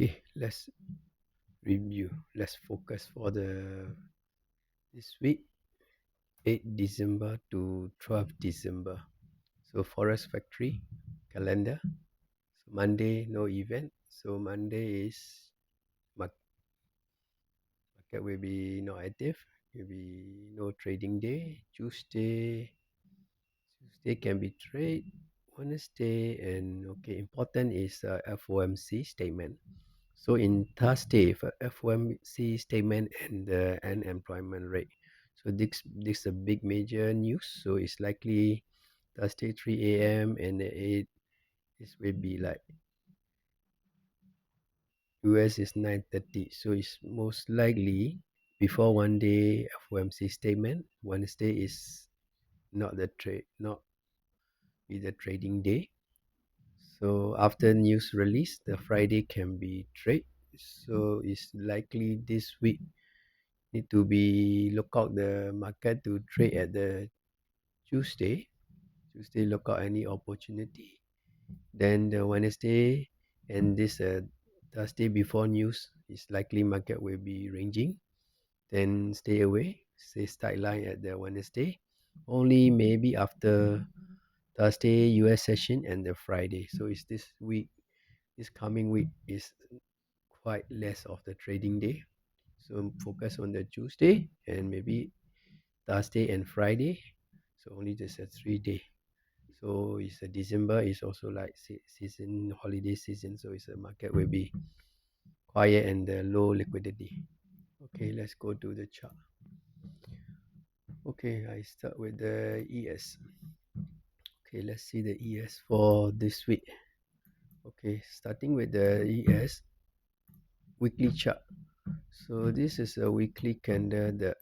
Okay, let's review. Let's focus for this week, 8 December to 12 December. So Forest Factory calendar. So Monday no event. So Monday is market will be not active. Will be no trading day. Tuesday can be trade. Wednesday and okay, important is FOMC statement. So in Thursday, for FOMC statement and the unemployment rate. So this is a big major news. So it's likely Thursday 3 a.m. and 8. This will be like US is 9:30. So it's most likely before one day FOMC statement. Wednesday is not be the trading day. So after news release, the Friday can be trade. So it's likely this week need to be look out the market to trade at the Tuesday. Tuesday look out any opportunity. Then the Wednesday and this Thursday before news is likely market will be ranging. Then stay away. Stay sideline at the Wednesday. Only maybe after Thursday US session and the Friday. So it's this week. This coming week is quite less of the trading day. So focus on the Tuesday and maybe Thursday and Friday. So only just a 3 day. So it's a December is also like season holiday season. So it's a market will be quiet and low liquidity. Okay, let's go to the chart. Okay, I start with the ES. Okay, let's see the ES for this week. Okay, starting with the ES weekly chart. So this is a weekly candle the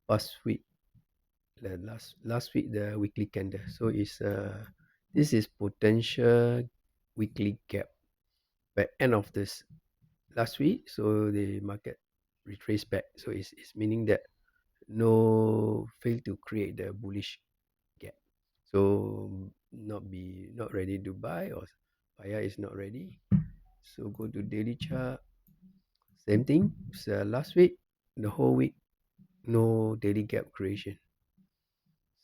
past week. The last week the weekly candle. So it's this is potential weekly gap by end of this last week. So the market retrace back. So it's meaning that no fail to create the bullish gap. So not ready to buy or buyer is not ready. So go to daily chart. Same thing. So last week, the whole week, no daily gap creation.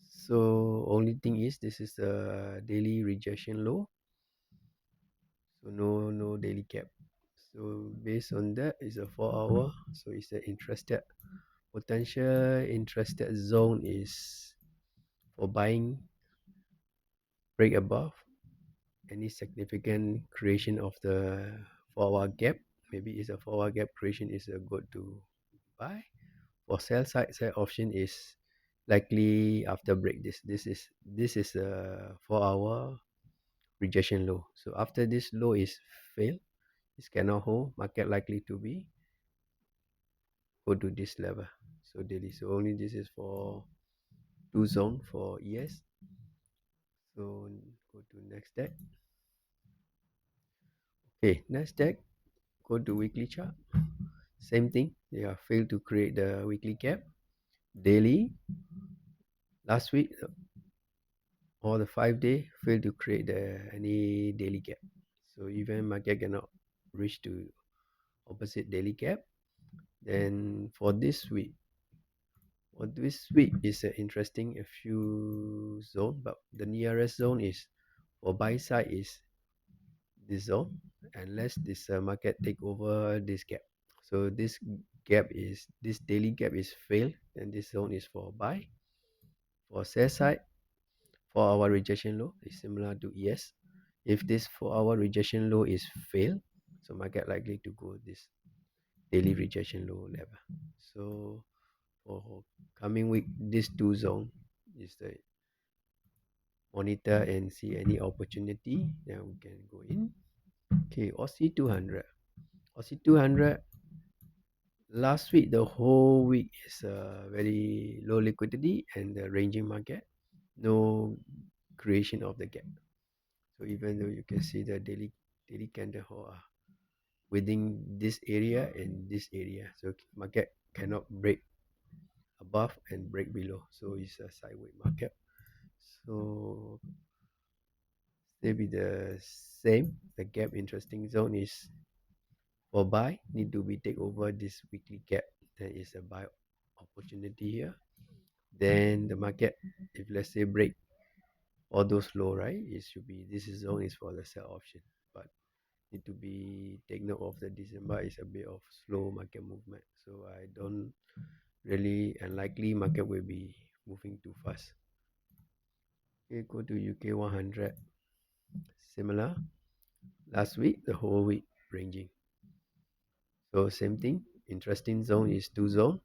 So only thing is this is a daily rejection low. So no daily gap. So based on that is a 4 hour. So it's an interested potential interested zone is for buying break above any significant creation of the 4 hour gap. Maybe it's a 4 hour gap creation is a good to buy. For sell side option is likely after break this is a 4 hour rejection low. So after this low is failed, this cannot hold, market likely to be go to this level. So daily. So only this is for two zone for ES. So go to next deck. Okay, next deck, go to weekly chart. Same thing. They have failed to create the weekly gap. Daily. Last week or the 5 day failed to create any daily gap. So even market cannot reach to opposite daily gap. Then for this week is interesting a few zone, but the nearest zone is for buy side is this zone unless this market take over this gap. So this daily gap is failed, and this zone is for buy. For sell side, 4 hour rejection low is similar to ES. If this 4 hour rejection low is failed, so market likely to go this daily rejection low level. So for coming week, this two zone is the monitor and see any opportunity, then we can go in. Okay, Aussie 200. Aussie 200 last week, the whole week is very low liquidity and the ranging market, no creation of the gap. So even though you can see the daily candle within this area and this area, so market cannot break above and break below. So it's a sideways market. So they be the same. The gap interesting zone is For buy, need to be take over this weekly gap. There is a buy opportunity here. Then the market, if let's say break all those low, right, it should be this is zone is for the sell option. But need to be take note of the December is a bit of slow market movement. So I don't really unlikely market will be moving too fast. Okay, go to UK 100. Similar. Last week, the whole week ranging. So same thing. Interesting zone is two zone.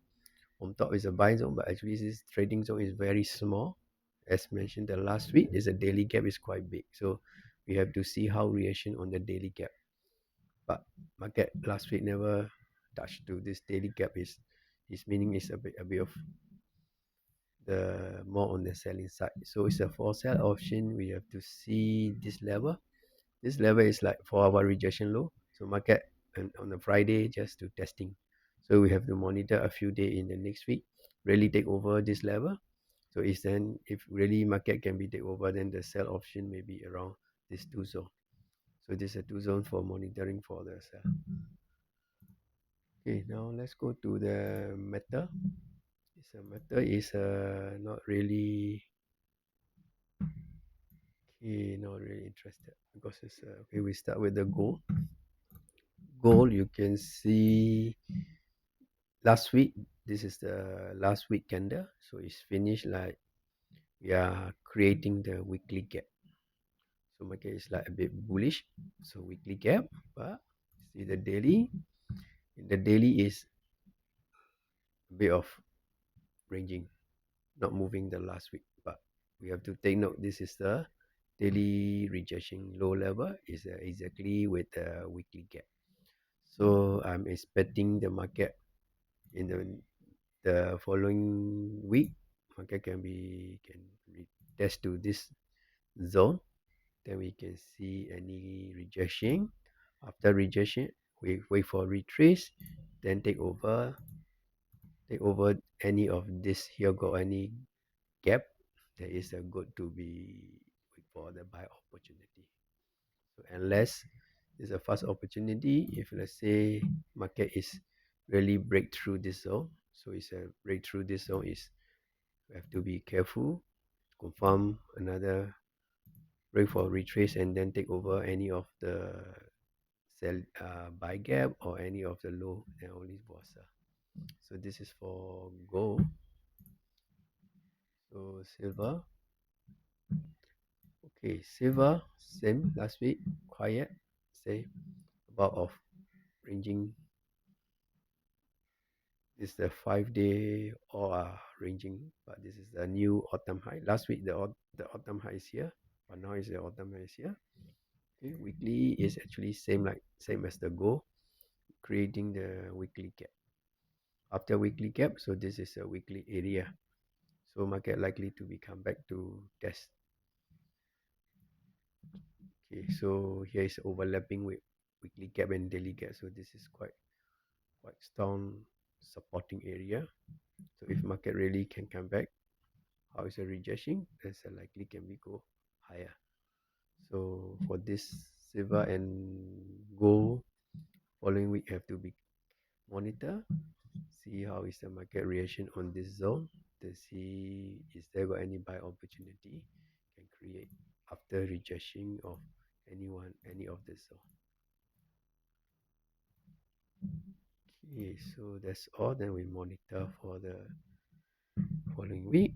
On top is a buy zone, but actually this trading zone is very small. As mentioned the last week, there's a daily gap is quite big. So we have to see how reaction on the daily gap. But market last week never touched to this daily gap is meaning is a bit of the more on the selling side. So it's a for sell option. We have to see this level. This level is like for our rejection low. So market and on a Friday just to testing. So we have to monitor a few days in the next week, really take over this level. So it's then if really market can be take over, then the sell option may be around this two zone. So this is a two zone for monitoring for the sell. Okay, now let's go to the meta. It's a meta is not really okay, not really interested because it's okay. We start with the gold. Gold, you can see last week. This is the last week candle, so it's finished like we are creating the weekly gap. So market is like a bit bullish. So weekly gap, but see the daily. The daily is a bit of ranging, not moving the last week. But we have to take note. This is the daily rejection low level is exactly with the weekly gap. So I'm expecting the market in the following week. Market can test to this zone. Then we can see any rejection. After rejection, we wait for retrace, then take over any of this here got any gap. There is a good to be wait for the buy opportunity. So unless there's a fast opportunity, if let's say market is really break through this zone, so it's a break through this zone is we have to be careful, confirm another break for retrace and then take over any of the sell buy gap or any of the low and only for sell. So this is for gold. So silver. Okay, silver same last week quiet. Say about of ranging is the 5 day or ranging, but this is the new autumn high. Last week the autumn high is here, but now is the autumn high is here. Okay, weekly is actually same as the goal, creating the weekly gap. After weekly gap, so this is a weekly area. So market likely to be come back to test. Okay, so here is overlapping with weekly gap and daily gap. So this is quite strong supporting area. So if market really can come back, how is the rejection? There's a likely can be go higher. So for this silver and gold, following week have to be monitor, see how is the market reaction on this zone to see is there got any buy opportunity can create after rejection of any of this zone. Okay, so that's all. Then we monitor for the following week.